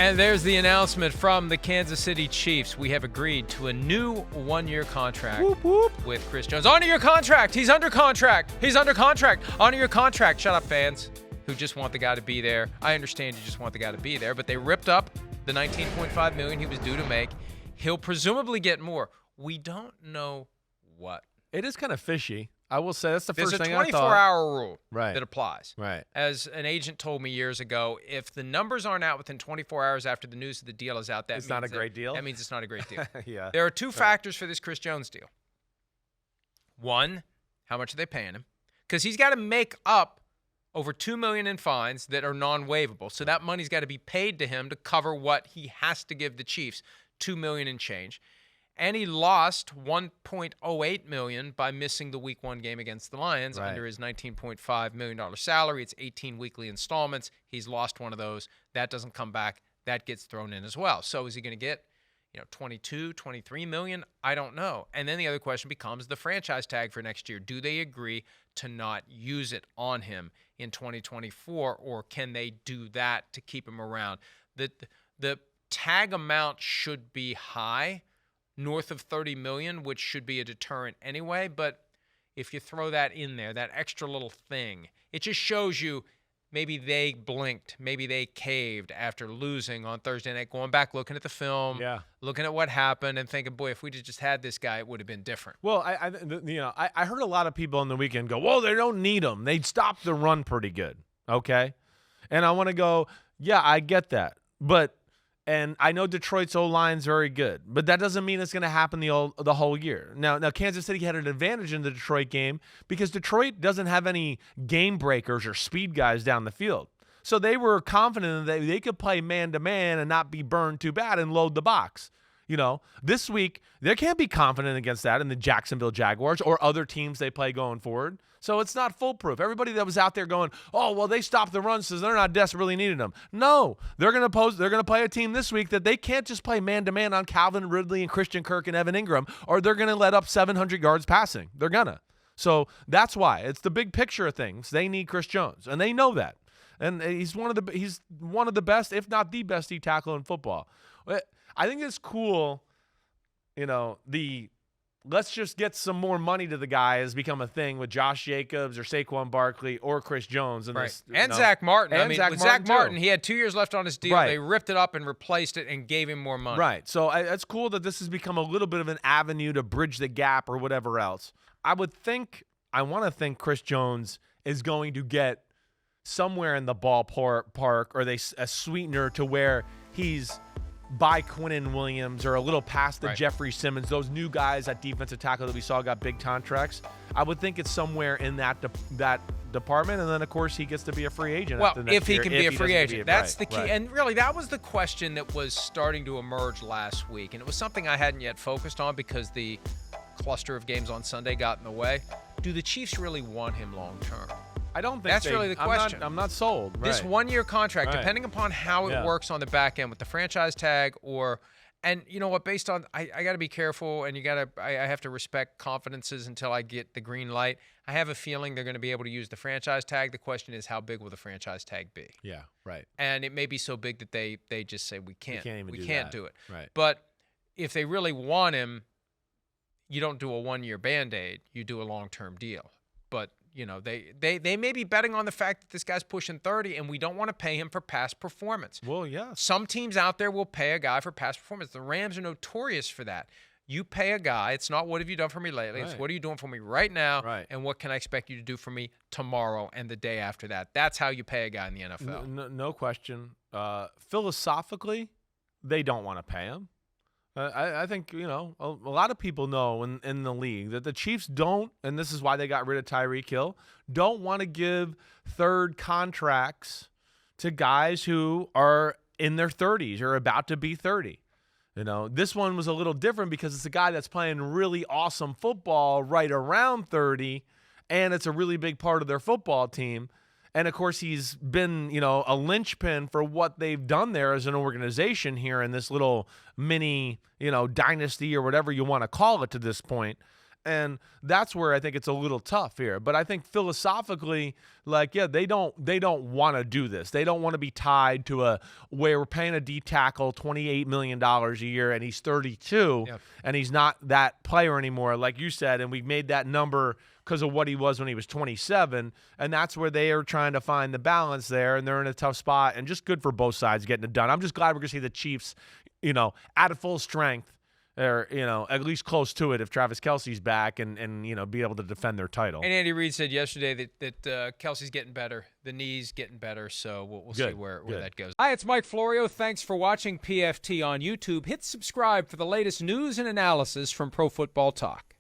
And there's the announcement from the Kansas City Chiefs. We have agreed to a new one-year contract with Chris Jones. Honor your contract. He's under contract. He's under contract. Honor your contract. Shut up, fans who just want the guy to be there. I understand you just want the guy to be there, but they ripped up the $19.5 million he was due to make. He'll presumably get more. We don't know what. It is kind of fishy. I will say that's the first thing I thought. There's a 24-hour rule right. that applies. Right. As an agent told me years ago, if the numbers aren't out within 24 hours after the news of the deal is out, it's not a great deal. That means it's not a great deal. Yeah. There are two factors for this Chris Jones deal. One, how much are they paying him? Because he's got to make up over $2 million in fines that are non-waivable. So that money's got to be paid to him to cover what he has to give the Chiefs, $2 million in change. And he lost $1.08 million by missing the Week 1 game against the Lions under his $19.5 million salary. It's 18 weekly installments. He's lost one of those. That doesn't come back. That gets thrown in as well. So is he going to get, 22, 23 million? I don't know. And then the other question becomes the franchise tag for next year. Do they agree to not use it on him in 2024, or can they do that to keep him around? The tag amount should be high, north of $30 million, which should be a deterrent anyway. But if you throw that in there, that extra little thing, it just shows you maybe they blinked, maybe they caved after losing on Thursday night, going back, looking at the film, looking at what happened, and thinking, boy, if we just had this guy, it would have been different. Well, I heard a lot of people on the weekend go, well, they don't need him. They stopped the run pretty good, okay? And I want to go, yeah, I get that. And I know Detroit's O-line's very good, but that doesn't mean it's going to happen the whole year. Now, Kansas City had an advantage in the Detroit game because Detroit doesn't have any game breakers or speed guys down the field. So they were confident that they could play man-to-man and not be burned too bad and load the box. This week, they can't be confident against that in the Jacksonville Jaguars or other teams they play going forward. So it's not foolproof. Everybody that was out there going, oh, well, they stopped the run, so they're not desperately needing them. No, they're going to play a team this week that they can't just play man-to-man on Calvin Ridley and Christian Kirk and Evan Ingram, or they're going to let up 700 yards passing. They're going to. So that's why. It's the big picture of things. They need Chris Jones, and they know that. And he's one of the best, if not the best, D tackle in football. I think it's cool, let's just get some more money to the guy has become a thing with Josh Jacobs or Saquon Barkley or Chris Jones. And Zach Martin. And with Zach Martin, he had 2 years left on his deal. Right. They ripped it up and replaced it and gave him more money. Right. So it's cool that this has become a little bit of an avenue to bridge the gap or whatever else. I want to think Chris Jones is going to get somewhere in the ballpark or a sweetener to where he's by Quinnen Williams or a little past the Jeffrey Simmons, those new guys at defensive tackle that we saw got big contracts. I would think it's somewhere in that department, and then, of course, he gets to be a free agent. Well, if he can be a free agent. That's the key. Right. And really, that was the question that was starting to emerge last week, and it was something I hadn't yet focused on because the cluster of games on Sunday got in the way. Do the Chiefs really want him long term? I don't think that's really the question. I'm not sold. Right. This one-year contract, depending upon how it works on the back end with the franchise tag, and you know what? Based on, I got to be careful, and I have to respect confidences until I get the green light. I have a feeling they're going to be able to use the franchise tag. The question is, how big will the franchise tag be? Yeah, right. And it may be so big that they just say we can't do it. Right. But if they really want him, you don't do a one-year Band-Aid. You do a long-term deal. But they may be betting on the fact that this guy's pushing 30 and we don't want to pay him for past performance. Well, yeah. Some teams out there will pay a guy for past performance. The Rams are notorious for that. You pay a guy. It's not what have you done for me lately. It's what are you doing for me right now, and what can I expect you to do for me tomorrow and the day after that. That's how you pay a guy in the NFL. No question. Philosophically, they don't want to pay him. I think, a lot of people know in the league that the Chiefs don't, and this is why they got rid of Tyreek Hill, don't want to give third contracts to guys who are in their 30s or about to be 30. This one was a little different because it's a guy that's playing really awesome football right around 30, and it's a really big part of their football team. And, of course, he's been, a linchpin for what they've done there as an organization here in this little mini, dynasty or whatever you want to call it to this point. And that's where I think it's a little tough here. But I think philosophically, like, yeah, they don't want to do this. They don't want to be tied to where we're paying a D tackle $28 million a year and he's 32 and he's not that player anymore, like you said, and we've made that number because of what he was when he was 27, and that's where they are trying to find the balance there, and they're in a tough spot, and just good for both sides getting it done. I'm just glad we're going to see the Chiefs, at full strength, or, at least close to it if Travis Kelce's back and be able to defend their title. And Andy Reid said yesterday that Kelsey's getting better. The knee's getting better, so we'll see where that goes. Hi, it's Mike Florio. Thanks for watching PFT on YouTube. Hit subscribe for the latest news and analysis from Pro Football Talk.